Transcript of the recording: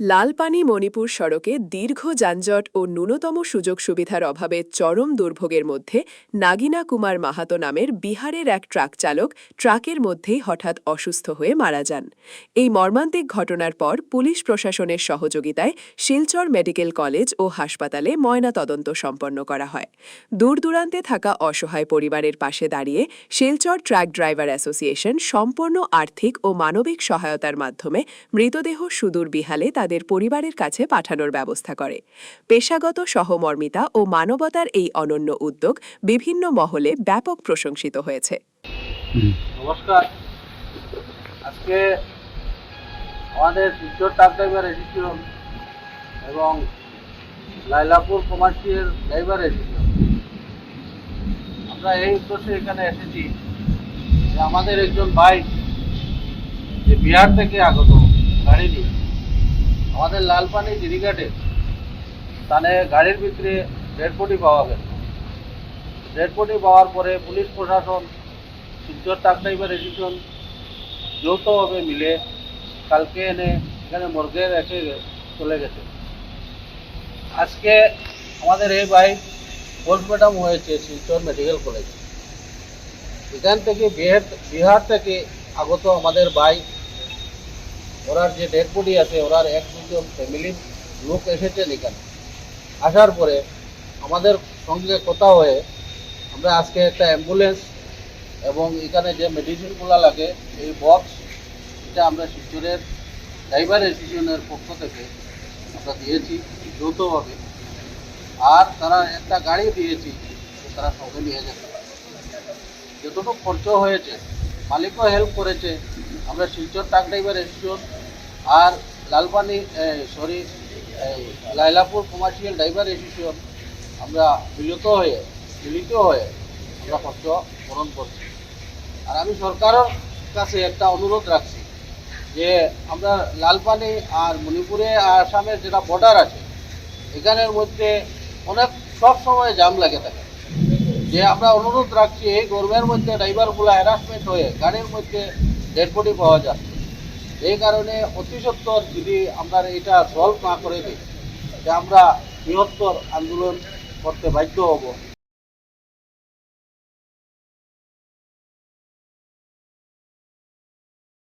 লালপানি মণিপুর সড়কে দীর্ঘ যানজট ও ন্যূনতম সুযোগ সুবিধার অভাবে চরম দুর্ভোগের মধ্যে নাগিনা কুমার মাহাতো নামের বিহারের এক ট্রাক চালক ট্রাকের মধ্যেই হঠাৎ অসুস্থ হয়ে মারা যান। এই মর্মান্তিক ঘটনার পর পুলিশ প্রশাসনের সহযোগিতায় শিলচর মেডিকেল কলেজ ও হাসপাতালে ময়নাতদন্ত সম্পন্ন করা হয়। দূরদূরান্তে থাকা অসহায় পরিবারের পাশে দাঁড়িয়ে শিলচর ট্রাক ড্রাইভার অ্যাসোসিয়েশন সম্পূর্ণ আর্থিক ও মানবিক সহায়তার মাধ্যমে মৃতদেহ সুদূর বিহালে তাদের পরিবারের কাছে পাঠানোর ব্যবস্থা করে। পেশাগত সহমর্মিতা ও মানবতার এই অনন্য উদ্যোগ বিভিন্ন মহলে ব্যাপক প্রশংসিত হয়েছে। নমস্কার। আজকে আমাদের শিলচর ট্রাক ড্রাইভার অ্যাসোসিয়েশন এবং লাইলাপুর কমার্শিয়াল ড্রাইভার অ্যাসোসিয়েশন আমরা এই উদ্দেশ্যে এখানে এসেছি যে আমাদের একজন ভাই যে বিহার থেকে আগত গাড়ি নিয়ে আমাদের লালপানি জিরিঘাটে স্থানে গাড়ির ভিতরে ডেড বডি পাওয়া গেল। ডেড বডি পাওয়ার পরে পুলিশ প্রশাসন, শিলচর ট্রাক ড্রাইভার অ্যাসোসিয়েশন যৌথভাবে মিলে কালকে এনে এখানে মর্গে রেখে চলে গেছে। আজকে আমাদের এই বাইক পোস্টমর্টম হয়েছে শিলচর মেডিকেল কলেজ। এখান থেকে বিহার থেকে আগত আমাদের বাইক, ওরার যে ডেড বডি আছে, ওরার এক দুজন ফ্যামিলির লোক এসেছেন এখানে। আসার পরে আমাদের সঙ্গে কথা হয়ে আমরা আজকে একটা অ্যাম্বুলেন্স এবং এখানে যে মেডিসিনগুলো লাগে এই বক্স, এটা আমরা শিলচরের ড্রাইভার অ্যাসোসিয়েশনের পক্ষ থেকে আমরা দিয়েছি যৌথভাবে। আর তারা একটা গাড়ি দিয়েছি, তারা সঙ্গে নিয়ে যেতে পারে। যতটুকু খরচ হয়েছে মালিকও হেল্প করেছে। আমরা শিলচর ট্রাক ড্রাইভার অ্যাসোসিয়েশন আর লালপানি লাইলাপুর কমার্শিয়াল ড্রাইভার অ্যাসোসিয়েশন আমরা মিলিত হয়ে আমরা খরচ বহন করছি। আর আমি সরকারের কাছে একটা অনুরোধ রাখছি যে আমরা লালপানি আর মণিপুরে আর আসামের যেটা বর্ডার আছে, এখানের মধ্যে অনেক সব সময় জাম লাগে থাকে। যে আমরা অনুরোধ রাখছি এই গরমের মধ্যে ড্রাইভারগুলো হ্যারাসমেন্ট হয়ে গাড়ির মধ্যে ডেড বডি পাওয়া যাচ্ছে। এই কারণে অতি সত্বর যদি আমরা এটা সলভ না করে দিই, যে আমরা বৃহত্তর আন্দোলন করতে বাধ্য হব।